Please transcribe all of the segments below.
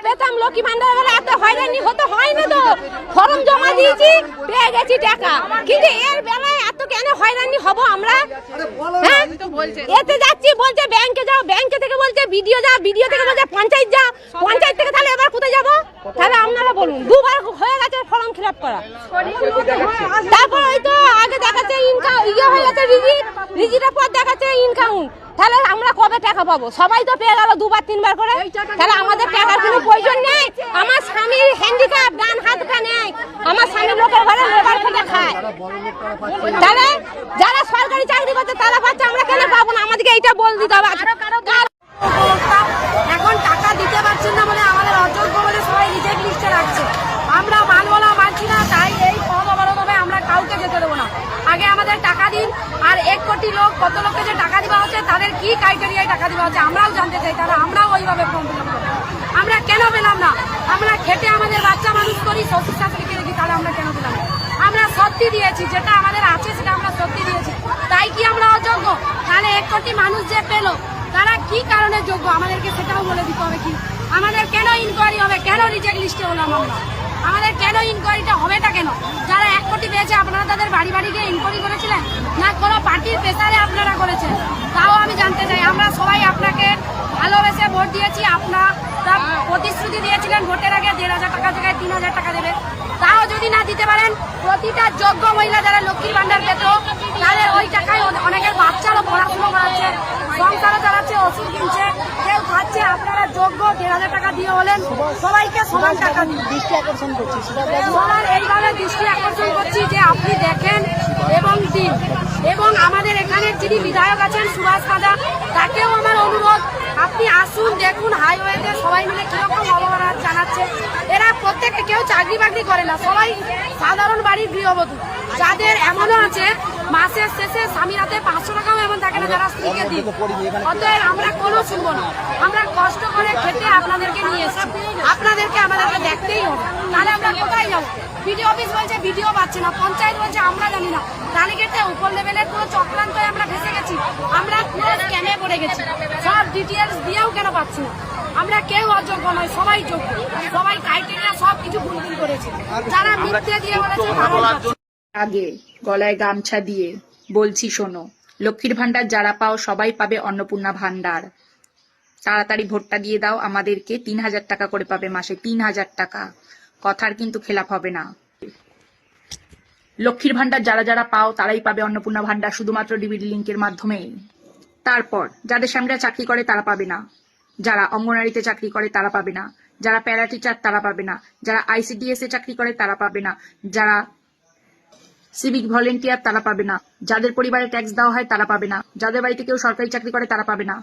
পেতাম লক্ষ্মী ভান্ডার বলে এত হয়রানি হতে হয় না তো। ফর্ম জমা দিয়েছি, পেয়ে গেছি টাকা, কিন্তু এর বেলায় এত কেন হয়রানি হব আমরা? হ্যাঁ, এতে যাচ্ছি বলছে ব্যাংকে যাও, ব্যাংকে থেকে বলছে বিডিও যাও, বিডিও থেকে বলছে পঞ্চায়েত যাও, পঞ্চায়েত থেকে তাহলে এবার কোথায় যাবো? তাহলে আপনারা বলুন, দুবার হয়ে গেছে ফর্ম ফিল আপ করা। তারপর ওই তো আগে দেখাচ্ছে ইনকাম ইয়ে হয়ে গেছে, রিজিটের পর দেখাচ্ছে ইনকাম। তাহলে আমরা কবে টাকা পাবো? সবাই তো পেয়ে গেল দুবার তিনবার করে, তাহলে আমাদের টাকার কোনো প্রয়োজন নেই। আমার স্বামীর হ্যান্ডিক্যাপ, ডান হাতটা নেই, আমার স্বামীর লোকের ঘরে লেবার খেটে খায়। তাহলে যারা সরকারি চাকরি করছে তারা পাচ্ছে, আমরা কেন পাবো না? আমাদেরকে এইটা বল দিতে হবে। এখন টাকা দিতে পারছেন না বলে আমাদের অযোগ্য বলে সবাই রিজেক্ট লিস্টে রাখছে। আমরা মানবলা মানছি না, তাই এই ফর্ম অবলম্বনে আমরা কাউকে যেতে দেবো না। আগে আমাদের টাকা দিন, আর 1 কোটি লোক কত লোককে যে টাকা দেওয়া হচ্ছে তাদের কি ক্রাইটেরিয়ায় টাকা দেওয়া হচ্ছে আমরাও জানতে চাই, তাহলে আমরাও ওইভাবে ফর্ম ফিল আপ করবো। আমরা কেন পেলাম না? আমরা খেটে আমাদের বাচ্চা মানুষ করি, শ্বশুর শাশুড়িকে রেখি, তাহলে আমরা কেন পেলাম না? আমরা সত্যি দিয়েছি, যেটা আমাদের আছে সেটা আমরা সত্যি দিয়েছি, তাই কি আমরা অযোগ্য? তাহলে 1 কোটি মানুষ যে পেলো তারা কি কারণে যোগ্য আমাদেরকে সেটাও বলে দিতে হবে। কি আমাদের কেন ইনকোয়ারি হবে? কেন রিজেক্ট লিস্টে হলাম আমরা? আমাদের কেন ইনকোয়ারিটা হবেটা কেন? যারা 1 কোটি পেয়েছে আপনারা তাদের বাড়ি বাড়ি গিয়ে ইনকোয়ারি করেছিলেন না কোনো পার্টির প্রেসারে আপনারা করেছেন? তাও আমি জানতে চাই। আমরা সবাই আপনাকে ভালোবেসে ভোট দিয়েছি, আপনারা প্রতিশ্রুতি দিয়েছিলেন ভোটের আগে 1,500 টাকা জায়গায় 3,000 টাকা দেবে। তাও যদি না দিতে পারেন, প্রতিটা যোগ্য মহিলা যারা লক্ষ্মীর ভান্ডার পেত তাদের ওই টাকায় অনেকের বাচ্চারও পড়াশুনো করাচ্ছে, সংসারও চালাচ্ছে, ওষুধ কিনছে, কেউ খাচ্ছে। আপনারা যোগ্য, 1,000 টাকা দিয়ে হলেন, সবাইকে সমান টাকা দিন। দৃষ্টি আকর্ষণ করছি, সবার এইভাবে দৃষ্টি আকর্ষণ করছি যে আপনি দেখেন এবং দিন। এবং আমাদের এখানে যিনি বিধায়ক আছেন সুভাষ দাদা, তাকেও আমার অনুরোধ, আপনি আসুন, দেখুন হাইওয়েতে সবাই মিলে কিরকম অবহেলা জানাচ্ছে। এরা প্রত্যেকে কেউ চাকরি বাকরি করে না, সবাই সাধারণ বাড়ির গৃহবধূ। যাদের এমনও আছে মাসের শেষে স্বামীর হাতে 500 টাকাও এমন থাকে না যারা স্ত্রীকে দিই। অতএব আমরা কোনো শুনবো না, আমরা কষ্ট করে খেটে আপনাদেরকে নিয়ে এসেছি, আপনাদেরকে আমাদেরকে দেখতেই হবে। তাহলে আমরা কোথায় যাবো? বিডিও অফিস বলছে ভিডিও পাচ্ছে না, পঞ্চায়েত বলছে আমরা জানি না, রানীগেটে উপর লেভেলের পুরো চক্রান্ত আমরা ফেসে গেছি, আমরা পুরো স্ক্যামে পড়ে গেছি। সব ডিটেলস দিয়েও কেন পাচ্ছি না? আমরা কেউ অযোগ্য নয়, সবাই যোগ্য, সবাই ক্রাইটেরিয়া সব কিছু ভুলভুল করেছে। যারা মিথ্যে দিয়ে বলেছে আগে গলায় গামছা দিয়ে বলছি, শোনো, লক্ষ্মীর ভান্ডার যারা পাও সবাই পাবে অন্নপূর্ণা ভান্ডার। তাড়াতাড়ি ভোটটা দিয়ে দাও আমাদেরকে। 3,000 টাকা করে পাবে মাসে, 3,000 টাকা। কথার কিন্তু খেলাপ হবে না। লক্ষ্মীর ভান্ডার যারা যারা পাও তারাই পাবে অন্নপূর্ণা ভান্ডার, শুধুমাত্র ডিবিডি লিঙ্কের মাধ্যমে। তারপর যাদের স্বামীরা চাকরি করে তারা পাবে না, যারা অঙ্গনারীতে চাকরি করে তারা পাবে না, যারা প্যারা টিচার তারা পাবে না, যারা ICDS এ চাকরি করে তারা পাবে না, যারা সিভিক ভলেন্টিয়ার তারা পাবে না, যাদের পরিবারে ট্যাক্স দেওয়া হয় তারা পাবে না, যাদের বাড়িতে কেউ সরকারি চাকরি করে তারা পাবে না।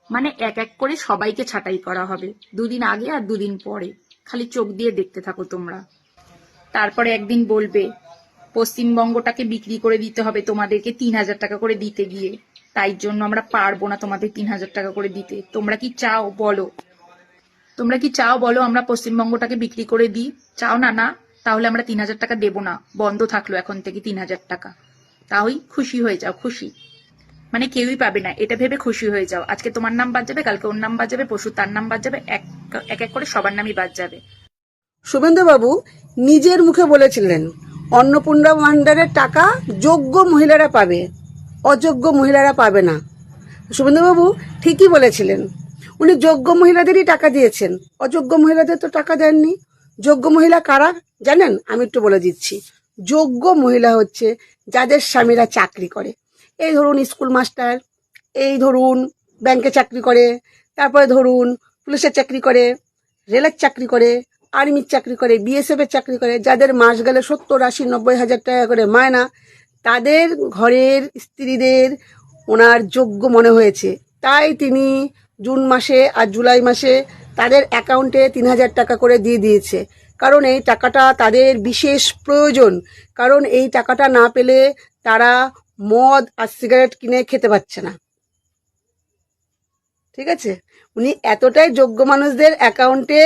মানে এক এক করে সবাইকে ছাঁটাই করা হবে, 2 দিন আগে আর 2 দিন পরে। খালি চোখ দিয়ে দেখতে থাকো তোমরা। তারপরে একদিন বলবে পশ্চিমবঙ্গটাকে বিক্রি করে দিতে হবে তোমাদেরকে 3,000 টাকা করে দিতে গিয়ে। তাই জন্য আমরা পারবো না তোমাদের 3,000 টাকা করে দিতে। তোমরা কি চাও বলো? তোমরা কি চাও বলো আমরা পশ্চিমবঙ্গটাকে বিক্রি করে দিই? চাও না? না, তাহলে আমরা 3,000 টাকা দেবো না, বন্ধ থাকলো এখন থেকে 3,000 টাকা। তাহলে খুশি হয়ে যাও, খুশি মানে কেউই পাবে না, এটা ভেবে খুশি হয়ে যাও। আজকে তোমার নাম বাদ যাবে, কালকে ওর নাম বাদ যাবে, পরশু তার নাম বাদ যাবে, এক এক করে সবার নামই বাদ যাবে। শুভেন্দুবাবু নিজের মুখে বলেছিলেন অন্নপূর্ণা ভান্ডারের টাকা যোগ্য মহিলারা পাবে, অযোগ্য মহিলারা পাবে না। শুভেন্দুবাবু ঠিকই বলেছিলেন, উনি যোগ্য মহিলাদেরই টাকা দিয়েছেন, অযোগ্য মহিলাদের তো টাকা দেননি। যোগ্য মহিলা কারা জানেন? আমি একটু বলে দিচ্ছি। যোগ্য মহিলা হচ্ছে যাদের স্বামীরা চাকরি করে, এই ধরুন স্কুল মাস্টার, এই ধরুন ব্যাংকে চাকরি করে, তারপরে ধরুন পুলিশের চাকরি করে, রেলের চাকরি করে, আর্মির চাকরি করে, BSF এর চাকরি করে, যাদের মাস গেলে 70, 80, 90 হাজার টাকা করে মায়না, তাদের ঘরের স্ত্রীদের ওনার যোগ্য মনে হয়েছে, তাই তিনি জুন মাসে আর জুলাই মাসে তাদের অ্যাকাউন্টে 3,000 টাকা করে দিয়ে দিয়েছে। কারণ এই টাকাটা তাদের বিশেষ প্রয়োজন, কারণ এই টাকাটা না পেলে তারা মদ আর সিগারেট কিনে খেতে পারছে না। ঠিক আছে, উনি এতটাই যোগ্য মানুষদের অ্যাকাউন্টে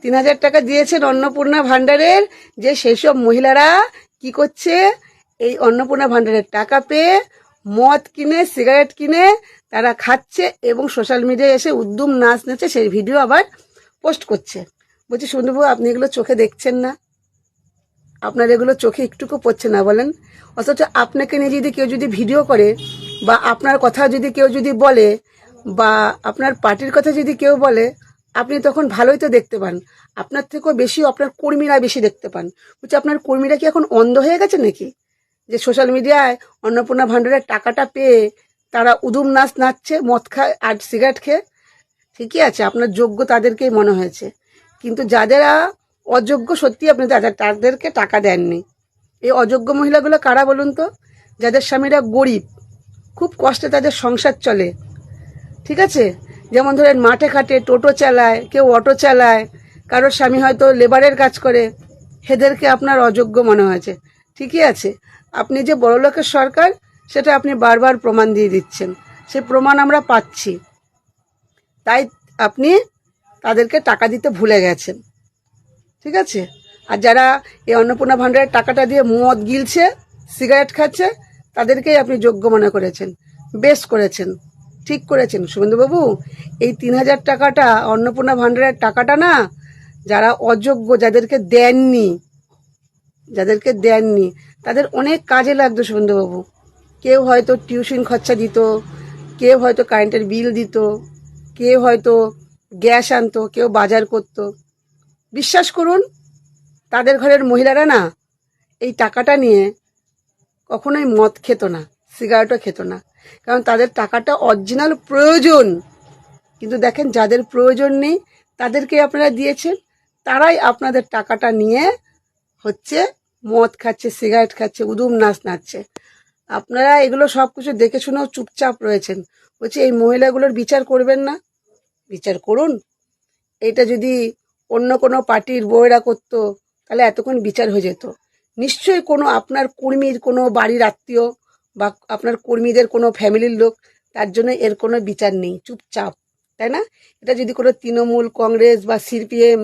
3,000 টাকা দিয়েছেন অন্নপূর্ণা ভান্ডারের, যে সেই সব মহিলারা কি করছে, এই অন্নপূর্ণা ভান্ডারের টাকা পেয়ে মদ কিনে সিগারেট কিনে তারা খাচ্ছে এবং সোশ্যাল মিডিয়ায় এসে উদ্যম নাচ নেচে সেই ভিডিও আবার পোস্ট করছে। বলছি শুভেন্দুবাবু, আপনি এগুলো চোখে দেখছেন না? আপনার এগুলো চোখে একটুকু পড়ছে না বলেন? অথচ আপনাকে নিয়ে যদি কেউ যদি ভিডিও করে, বা আপনার কথা যদি কেউ যদি বলে, বা আপনার পার্টির কথা যদি কেউ বলে, আপনি তখন ভালোই তো দেখতে পান। আপনার থেকেও বেশি আপনার কর্মীরা বেশি দেখতে পান। বলছি আপনার কর্মীরা কি এখন অন্ধ হয়ে গেছে নাকি, যে সোশ্যাল মিডিয়ায় অন্নপূর্ণা ভান্ডারের টাকাটা পেয়ে তারা উদুম নাচ নাচছে, মদ খায় আর সিগারেট খেয়ে? ঠিকই আছে, আপনার যোগ্য তাদেরকেই মনে হয়েছে, কিন্তু যারা অযোগ্য সত্যি আপনি তাদেরকে টাকা দেননি। এই অযোগ্য মহিলাগুলো কারা বলুন তো? যাদের স্বামীরা গরিব, খুব কষ্টে তাদের সংসার চলে, ঠিক আছে? যেমন ধরেন মাঠে ঘাটে টোটো চালায়, কেউ অটো চালায়, কারোর স্বামী হয়তো লেবারের কাজ করে, এদেরকে আপনার অযোগ্য মনে হয়েছে। ঠিকই আছে, আপনি যে বড়লোকের সরকার সেটা আপনি বারবার প্রমাণ দিয়ে দিচ্ছেন, সে প্রমাণ আমরা পাচ্ছি। তাই আপনি তাদেরকে টাকা দিতে ভুলে গেছেন, ঠিক আছে? আর যারা এই অন্নপূর্ণা ভান্ডারের টাকাটা দিয়ে মদ গিলছে, সিগারেট খাচ্ছে, তাদেরকেই আপনি যোগ্য মনে করেছেন। বেশ করেছেন, ঠিক করেছেন শুভেন্দুবাবু। এই 3,000 টাকাটা, অন্নপূর্ণা ভান্ডারের টাকাটা না, যারা অযোগ্য, যাদেরকে দেননি তাদের অনেক কাজে লাগতো শুভেন্দুবাবু। কেউ হয়তো টিউশন খরচা দিত, কেউ হয়তো কারেন্টের বিল দিত, কেউ হয়তো গ্যাস আনতো, কেউ বাজার করত। বিশ্বাস করুন, তাদের ঘরের মহিলারা না এই টাকাটা নিয়ে কখনোই মদ খেত না, সিগারেটও খেত না, কারণ তাদের টাকাটা অরিজিনাল প্রয়োজন। কিন্তু দেখেন, যাদের প্রয়োজন নেই তাদেরকে আপনারা দিয়েছেন, তারাই আপনাদের টাকাটা নিয়ে হচ্ছে মদ খাচ্ছে, সিগারেট খাচ্ছে, উদুম নাচ নাচছে। আপনারা এগুলো সব কিছু দেখে শুনেও চুপচাপ রয়েছেন। বলছি এই মহিলাগুলোর বিচার করবেন না? বিচার করুন। এটা যদি অন্য কোনো পার্টির বউয়েরা করতো তাহলে এতক্ষণ বিচার হয়ে যেত। নিশ্চয়ই কোনো আপনার কর্মীর কোনো বাড়ির আত্মীয় বা আপনার কর্মীদের কোনো ফ্যামিলির লোক, তার জন্য এর কোনো বিচার নেই, চুপচাপ, তাই না? এটা যদি কোনো তৃণমূল, কংগ্রেস বা সিপিএম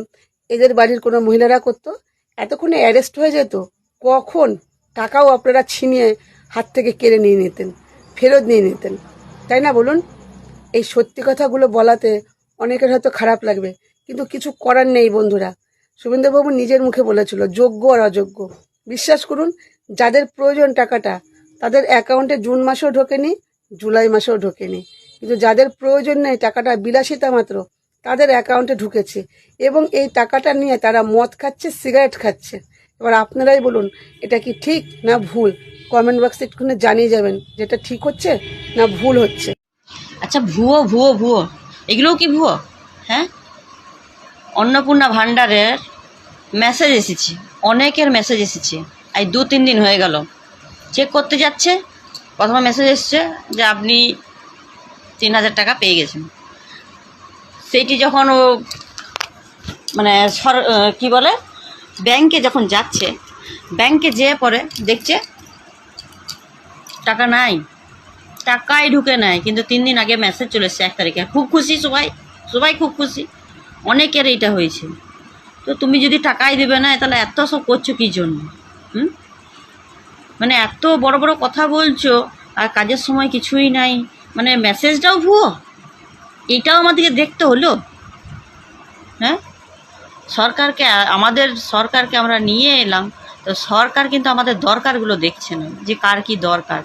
এদের বাড়ির কোনো মহিলারা করতো, এতক্ষণে অ্যারেস্ট হয়ে যেত। কখন টাকাও আপনারা ছিনিয়ে হাত থেকে কেড়ে নিয়ে নিতেন, ফেরত নিয়ে নিতেন, তাই না বলুন? এই সত্যি কথাগুলো বলাতে অনেকের হয়তো খারাপ লাগবে, কিন্তু কিছু করার নেই বন্ধুরা। শুভেন্দুবাবু নিজের মুখে বলেছিল যোগ্য আর অযোগ্য। বিশ্বাস করুন, যাদের প্রয়োজন টাকাটা, তাদের অ্যাকাউন্টে জুন মাসেও ঢোকেনি, জুলাই মাসেও ঢোকেনি, কিন্তু যাদের প্রয়োজন নেই, টাকাটা বিলাসিতা মাত্র, তাদের অ্যাকাউন্টে ঢুকেছে, এবং এই টাকাটা নিয়ে তারা মদ খাচ্ছে, সিগারেট খাচ্ছে। এবার আপনারাই বলুন, এটা কি ঠিক না ভুল? কমেন্ট বক্সে একটুখানি জানিয়ে যাবেন যেটা ঠিক হচ্ছে না ভুল হচ্ছে। আচ্ছা, ভুয়ো এগুলোও কি ভুয়ো? হ্যাঁ, অন্নপূর্ণা ভান্ডারের মেসেজ এসেছে, অনেকের মেসেজ এসেছে, এই 2-3 দিন হয়ে গেল। চেক করতে যাচ্ছে, প্রথমে মেসেজ এসছে যে আপনি 3,000 টাকা পেয়ে গেছেন। সেইটি যখন ও মানে কি বলে, ব্যাংকে যখন যাচ্ছে, ব্যাংকে যেয়ে পরে দেখছে টাকা নাই, টাকাই ঢুকে নেয়। কিন্তু 3 দিন আগে মেসেজ চলে এসছে 1 তারিখে। খুব খুশি সবাই খুব খুশি, অনেকের এইটা হয়েছে। তো তুমি যদি টাকাই দেবে না, তাহলে এত সব করছো কী জন্য? মানে এত বড় বড় কথা বলছো আর কাজের সময় কিছুই নাই, মানে মেসেজটাও ভুয়ো। এটাও আমাদেরকে দেখতে হলো। হ্যাঁ, আমাদের সরকারকে আমরা নিয়ে এলাম, তো সরকার কিন্তু আমাদের দরকারগুলো দেখছে না, যে কার কি দরকার।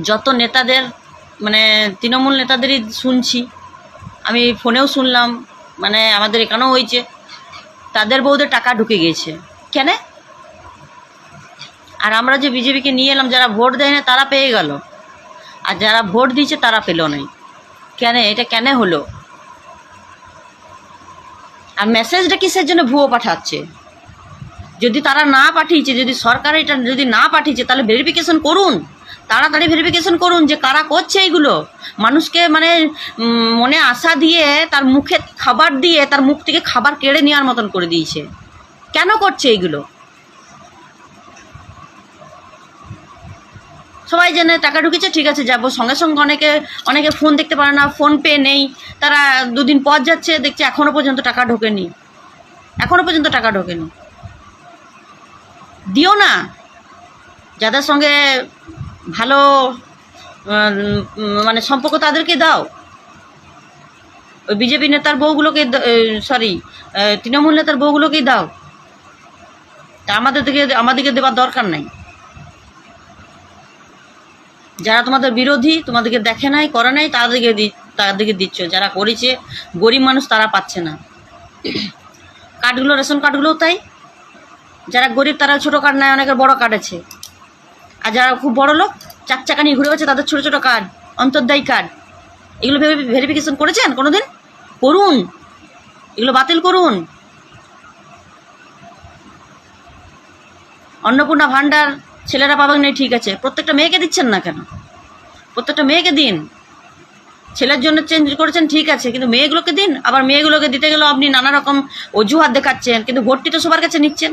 যত নেতাদের, মানে তৃণমূল নেতাদেরই শুনছি, আমি ফোনেও শুনলাম, মানে আমাদের এখানেও হয়েছে, তাদের বউদের টাকা ঢুকে গিয়েছে। কেন? আর আমরা যে বিজেপিকে নিয়ে এলাম, যারা ভোট দেয় না তারা পেয়ে গেল, আর যারা ভোট দিয়েছে তারা পেল না। কেন? এটা কেন হলো? আর মেসেজটা কিসের জন্য ভুয়ো পাঠাচ্ছে? যদি তারা না পাঠিয়েছে, যদি সরকার এটা যদি না পাঠিয়েছে, তাহলে ভেরিফিকেশন করুন, তাড়াতাড়ি ভেরিফিকেশন করুন যে কারা করছে এইগুলো। মানুষকে মানে মনে আশা দিয়ে, তার মুখে খাবার দিয়ে, তার মুখ থেকে খাবার কেড়ে নেওয়ার মতন করে দিয়েছে। কেন করছে এইগুলো? সবাই জেনে টাকা ঢুকেছে, ঠিক আছে যাবো, সঙ্গে সঙ্গে অনেকে ফোন দেখতে পারে না, ফোন পে নেই, তারা 2 দিন পর যাচ্ছে, দেখছে এখনও পর্যন্ত টাকা ঢোকেনি। দিও না, যাদের সঙ্গে ভালো মানে সম্পর্ক তাদেরকে দাও। ওই বিজেপি নেতার বউগুলোকে, সরি তৃণমূল নেতার বউগুলোকেই দাও, তা আমাদেরকে দেওয়ার দরকার নাই। যারা তোমাদের বিরোধী, তোমাদেরকে দেখে নাই, করে নাই, তাদেরকে দিচ্ছ। যারা করেছে গরিব মানুষ তারা পাচ্ছে না। কার্ডগুলো, রেশন কার্ডগুলোও তাই, যারা গরিব তারা ছোটো কার্ড নেয়, অনেকের বড় কার্ড আছে। আর যারা খুব বড় লোক, চাকচাকা নিয়ে ঘুরে গেছে, তাদের ছোটো ছোটো কার্ড, অন্তর্দায়ী কার্ড। এগুলো ভেরিফিকেশন করেছেন কোনোদিন? করুন, এগুলো বাতিল করুন। অন্নপূর্ণা ভাণ্ডার ছেলেরা পাবেন না, ঠিক আছে, প্রত্যেকটা মেয়েকে দিচ্ছেন না কেন? প্রত্যেকটা মেয়েকে দিন। ছেলের জন্য চেঞ্জ করেছেন, ঠিক আছে, কিন্তু মেয়েগুলোকে দিন। আবার মেয়েগুলোকে দিতে গেলেও আপনি নানা রকম অজুহাত দেখাচ্ছেন, কিন্তু ভোটটি তো সবার কাছে নিচ্ছেন,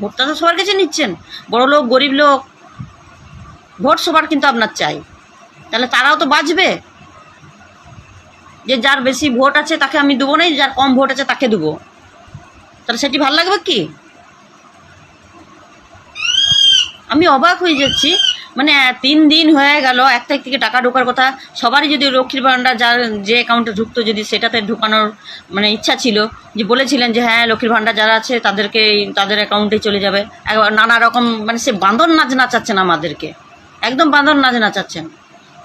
ভোটটা তো সবার কাছে নিচ্ছেন। বড় লোক, গরিব লোক, ভোট সবার কিন্তু আপনার চাই। তাহলে তারাও তো বাঁচবে, যে যার বেশি ভোট আছে তাকে আমি দেবো না, যার কম ভোট আছে তাকে দেবো। তাহলে সেটি ভালো লাগবে কি? আমি অবাক হয়ে যাচ্ছি। মানে 3 দিন হয়ে গেল, 1 তারিখ থেকে টাকা ঢোকার কথা, সবারই যদি লক্ষ্মীর ভাণ্ডার যার যে অ্যাকাউন্টে ঢুকতো, যদি সেটাতে ঢোকানোর মানে ইচ্ছা ছিল, যে বলেছিলেন যে হ্যাঁ লক্ষ্মীর ভাণ্ডার যারা আছে তাদেরকে তাদের অ্যাকাউন্টে চলে যাবে। একবার নানা রকম মানে সে বাঁদর নাচ নাচাচ্ছেন আমাদেরকে, একদম বাঁদর নাচ নাচাচ্ছেন।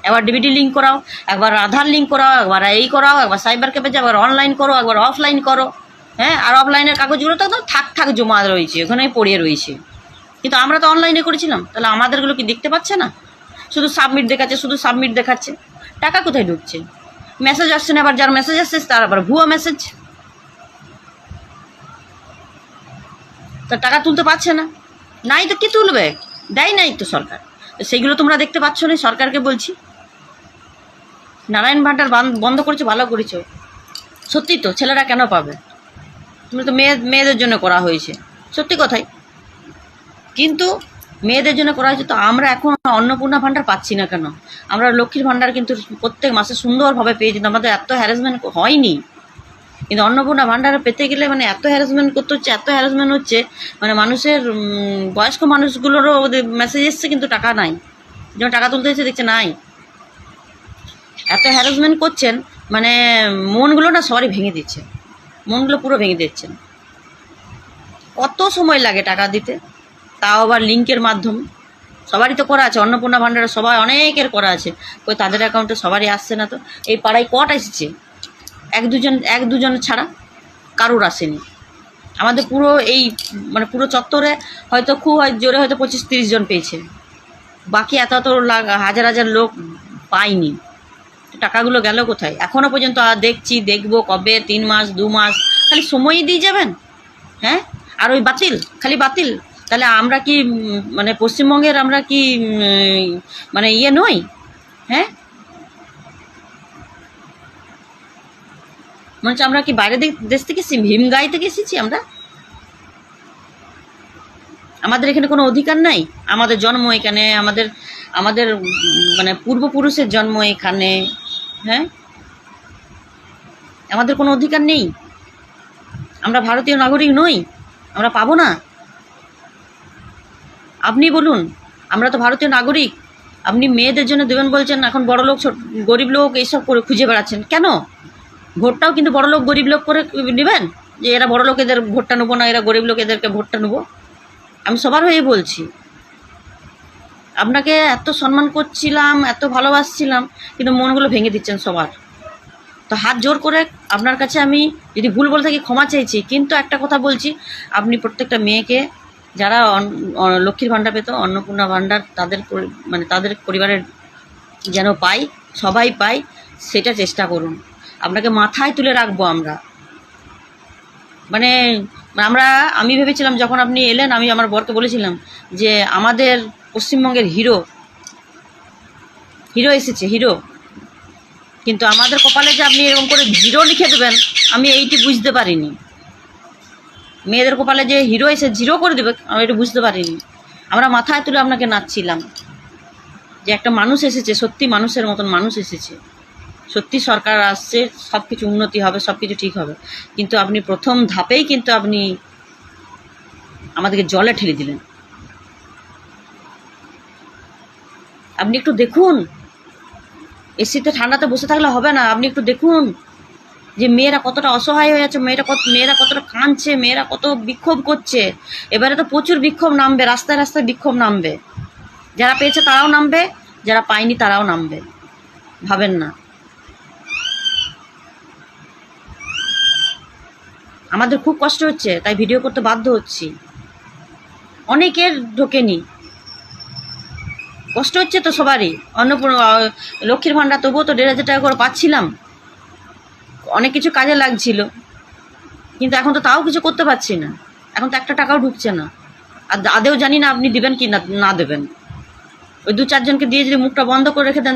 একবার ডিবিটি লিঙ্ক করাও, একবার আধার লিঙ্ক করাও, একবার এই করাও, একবার সাইবার ক্যাফে যাও, একবার অনলাইন করো, একবার অফলাইন করো। হ্যাঁ, আর অফলাইনের কাগজগুলো তো একদম থাক জমা রয়েছে, ওখানেই পড়িয়ে রয়েছে। কিন্তু আমরা তো অনলাইনে করেছিলাম, তাহলে আমাদেরগুলো কি দেখতে পাচ্ছে না? শুধু সাবমিট দেখাচ্ছে, শুধু সাবমিট দেখাচ্ছে, টাকা কোথায় ঢুকছে? মেসেজ আসছে না, আবার যার মেসেজ আসছে তার আবার ভুয়া মেসেজ, তার টাকা তুলতে পারছে না। নাই তো কি তুলবে? দেয় নাই তো সরকার। সেইগুলো তোমরা দেখতে পাচ্ছ না? সরকারকে বলছি, নারায়ণ ভাণ্ডার বন্ধ করেছো, ভালো করেছো। সত্যি তো, ছেলেরা কেন পাবে? তুমি তো মেয়েদের জন্য করা হয়েছে, সত্যি কথাই। কিন্তু মেয়েদের জন্য করা হয়েছে, তো আমরা এখন অন্নপূর্ণা ভাণ্ডার পাচ্ছি না কেন? আমরা লক্ষ্মীর ভাণ্ডার কিন্তু প্রত্যেক মাসে সুন্দরভাবে পেয়েছি, আমাদের এত হ্যারাসমেন্ট হয়নি। কিন্তু অন্নপূর্ণা ভাণ্ডার পেতে গেলে মানে এত হ্যারাসমেন্ট করতে হচ্ছে, এত হ্যারাসমেন্ট হচ্ছে, মানে মানুষের বয়স্ক মানুষগুলোরও মেসেজ এসছে, কিন্তু টাকা নাই। যেমন টাকা তুলতে এসে দেখছে নাই। এত হ্যারাসমেন্ট করছেন, মানে মনগুলো না সবারই ভেঙে দিচ্ছে, মনগুলো পুরো ভেঙে দিচ্ছেন। কত সময় লাগে টাকা দিতে, তাও আবার লিঙ্কের মাধ্যমে। সবারই তো করা আছে, অন্নপূর্ণা ভাণ্ডারে সবাই অনেকের করা আছে, কই তাদের অ্যাকাউন্টে সবারই আসছে না। তো এই পাড়ায় কটা এসেছে? এক দুজন ছাড়া কারোর আসেনি। আমাদের পুরো এই মানে পুরো চত্বরে হয়তো খুব জোরে হয়তো 25-30 জন পেয়েছে, বাকি এত হাজার হাজার লোক পায়নি। টাকাগুলো গেল কোথায়? এখনও পর্যন্ত দেখবো কবে, 3 মাস 2 মাস, খালি সময়ই দিয়ে যাবেন। হ্যাঁ, আর ওই খালি বাতিল। তাহলে আমরা কি মানে পশ্চিমবঙ্গের আমরা কি মানে ইয়ে নই? হ্যাঁ, মনে হচ্ছে আমরা কি বাইরে দেশ থেকে হিমগাই থেকে এসেছি আমরা? আমাদের এখানে কোনো অধিকার নাই? আমাদের জন্ম এখানে, আমাদের মানে পূর্বপুরুষের জন্ম এখানে। হ্যাঁ, আমাদের কোনো অধিকার নেই? আমরা ভারতীয় নাগরিক নই? আমরা পাবো না? আপনি বলুন, আমরা তো ভারতীয় নাগরিক। আপনি মেয়েদের জন্য দেবেন বলছেন, এখন বড় লোক গরিব লোক এইসব করে খুঁজে বেড়াচ্ছেন কেন? ভোটটাও কিন্তু বড় লোক গরিব লোক করে নেবেন, যে এরা বড় লোক এদের ভোটটা নেবো না, এরা গরিব লোক এদেরকে ভোটটা নেবো। আমি সবার হয়ে বলছি, আপনাকে এত সম্মান করছিলাম, এত ভালোবাসছিলাম, কিন্তু মনগুলো ভেঙে দিচ্ছেন সবার। তো হাত জোর করে আপনার কাছে আমি যদি ভুল বলে থাকি ক্ষমা চাইছি, কিন্তু একটা কথা বলছি, আপনি প্রত্যেকটা মেয়েকে যারা লক্ষ্মীর ভাণ্ডার পেত, অন্নপূর্ণা ভাণ্ডার তাদের মানে তাদের পরিবারের যেন পাই, সবাই পাই, সেটা চেষ্টা করুন। আপনাকে মাথায় তুলে রাখবো আমরা। মানে আমি ভেবেছিলাম যখন আপনি এলেন, আমি আমার বরকে বলেছিলাম যে আমাদের পশ্চিমবঙ্গের হিরো এসেছে, হিরো। কিন্তু আমাদের কপালে যে আপনি এরকম করে জিরো লিখে দেবেন, আমি এইটি বুঝতে পারিনি। মেয়েদের কপালে যে হিরো এসে জিরো করে দেবে, আমি এটা বুঝতে পারিনি। আমরা মাথায় তুলে আপনাকে নাচছিলাম যে একটা মানুষ এসেছে, সত্যি মানুষের মতন মানুষ এসেছে, সত্যি সরকার আসছে, সব কিছু উন্নতি হবে, সব কিছু ঠিক হবে। কিন্তু আপনি প্রথম ধাপেই কিন্তু আপনি আমাদেরকে জলে ঠেলে দিলেন। আপনি একটু দেখুন, এসিতে ঠান্ডাতে বসে থাকলে হবে না, আপনি একটু দেখুন যে মেয়েরা কতটা অসহায় হয়ে আছে, মেয়েরা কতটা কাঁদছে, মেয়েরা কত বিক্ষোভ করছে। এবারে তো প্রচুর বিক্ষোভ নামবে, রাস্তায় রাস্তায় বিক্ষোভ নামবে। যারা পেয়েছে তারাও নামবে, যারা পায়নি তারাও নামবে। ভাবেন না, আমাদের খুব কষ্ট হচ্ছে, তাই ভিডিও করতে বাধ্য হচ্ছি। অনেকের ঢোকেনি, কষ্ট হচ্ছে তো সবারই। লক্ষ্মীর ভাণ্ডার তবুও তো 1,500 টাকা করে পাচ্ছিলাম, অনেক কিছু কাজে লাগছিল, কিন্তু এখন তো তাও কিছু করতে পারছি না। এখন তো একটা টাকাও ঢুকছে না, আর আদেও জানি না আপনি দিবেন কি না দেবেন। ওই 2-4 জনকে দিয়ে যদি মুখটা বন্ধ করে রেখে দেন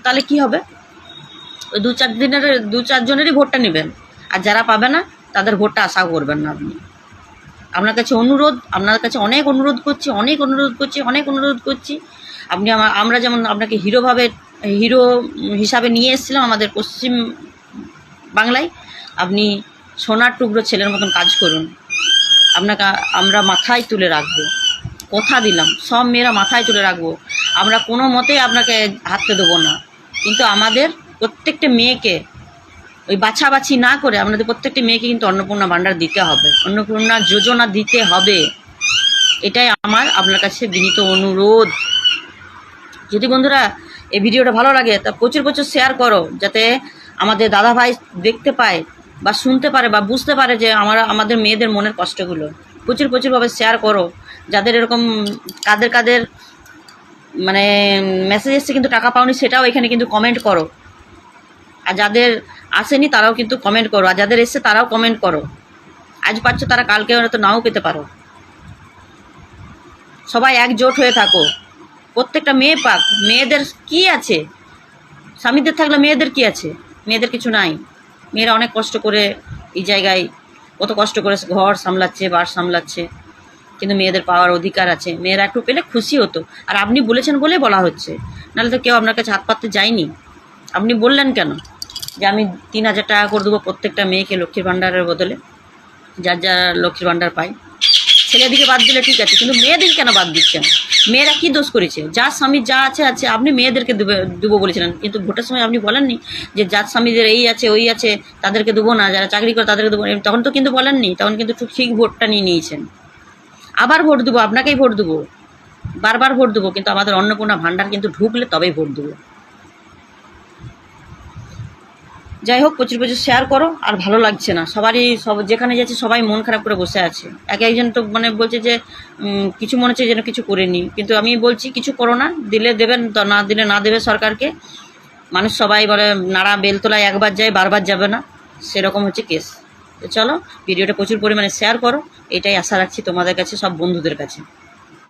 তাহলে কি হবে? ওই 2-4 জনেরই ভোটটা নেবেন, আর যারা পাবে না তাদের ভোটটা আশা করবেন না আপনি। আপনার কাছে অনুরোধ, আপনার কাছে অনেক অনুরোধ করছি। আপনি আমরা যেমন আপনাকে হিরো হিসাবে নিয়ে এসেছিলাম আমাদের পশ্চিম বাংলায়, আপনি সোনার টুকরো ছেলের মতন কাজ করুন। আপনাকে আমরা মাথায় তুলে রাখবো, কথা দিলাম, সব মেয়েরা মাথায় তুলে রাখবো। আমরা কোনো মতেই আপনাকে হাততে দেবো না, কিন্তু আমাদের প্রত্যেকটা মেয়েকে ওই বাছাবাছি না করে আমাদের প্রত্যেকটা মেয়েকে কিন্তু অন্নপূর্ণা ভাণ্ডার দিতে হবে, অন্নপূর্ণা যোজনা দিতে হবে। এটাই আমার আপনার কাছে বিনীত অনুরোধ। যদি বন্ধুরা এই ভিডিওটা ভালো লাগে তা প্রচুর শেয়ার করো, যাতে আমাদের দাদা ভাই দেখতে পায় বা শুনতে পারে বা বুঝতে পারে যে আমাদের মেয়েদের মনের কষ্টগুলো। প্রচুরভাবে শেয়ার করো। যাদের এরকম কাদের মানে মেসেজ এসছে কিন্তু টাকা পাওনি, সেটাও এখানে কিন্তু কমেন্ট করো। আর যাদের আসেনি তারাও কিন্তু কমেন্ট করো, আর যাদের এসছে তারাও কমেন্ট করো। আজ পাচ্ছ তারা কালকে হয়তো নাও পেতে পারো। সবাই একজোট হয়ে থাকো, প্রত্যেকটা মেয়ে পাক। মেয়েদের কি আছে? স্বামীদের থাকলে মেয়েদের কি আছে? মেয়েদের কিছু নাই। মেয়েরা অনেক কষ্ট করে এই জায়গায় কত কষ্ট করে ঘর সামলাচ্ছে, বার সামলাচ্ছে, কিন্তু মেয়েদের পাওয়ার অধিকার আছে। মেয়েরা একটু পেলে খুশি হতো। আর আপনি বলেছেন বলে বলা হচ্ছে, নাহলে তো কেউ আপনার কাছে হাত পাততে যায়নি। আপনি বললেন কেন যে আমি 3,000 টাকা করে দেবো প্রত্যেকটা মেয়েকে লক্ষ্মীর ভাণ্ডারের বদলে, যারা লক্ষ্মীর ভাণ্ডার পায়। ছেলেদিকে বাদ দিলে ঠিক আছে, কিন্তু মেয়েদিকে কেন বাদ দিচ্ছেন? মেয়েরা কি দোষ করেছে? যার স্বামী যা আছে আপনি মেয়েদেরকে দেবো বলেছিলেন, কিন্তু ভোটের সময় আপনি বলেননি যে যার স্বামীদের এই আছে ওই আছে তাদেরকে দেবো না, যারা চাকরি করে তাদেরকে দেবো। তখন তো কিন্তু বলেননি, তখন কিন্তু ঠিক ভোটটা নিয়েছেন। আবার ভোট দেবো, আপনাকেই ভোট দেবো, বারবার ভোট দেবো, কিন্তু আমাদের অন্নপূর্ণা ভাণ্ডার কিন্তু ঢুকলে তবেই ভোট দেবো। যাই হোক, প্রচুর শেয়ার করো। আর ভালো লাগছে না, সব যেখানে যাচ্ছে সবাই মন খারাপ করে বসে আছে। একজন তো মানে বলছে যে কিছু মনে হচ্ছে যেন কিছু করেনি, কিন্তু আমি বলছি কিছু করো না, দিলে দেবেন, না দিলে না দেবে সরকারকে। মানুষ সবাই বলে নাড়া বেলতলায় একবার যায় বারবার যাবে না, সেরকম হচ্ছে কেস। তো চলো ভিডিওটা প্রচুর পরিমাণে শেয়ার করো, এটাই আশা রাখছি তোমাদের কাছে, সব বন্ধুদের কাছে।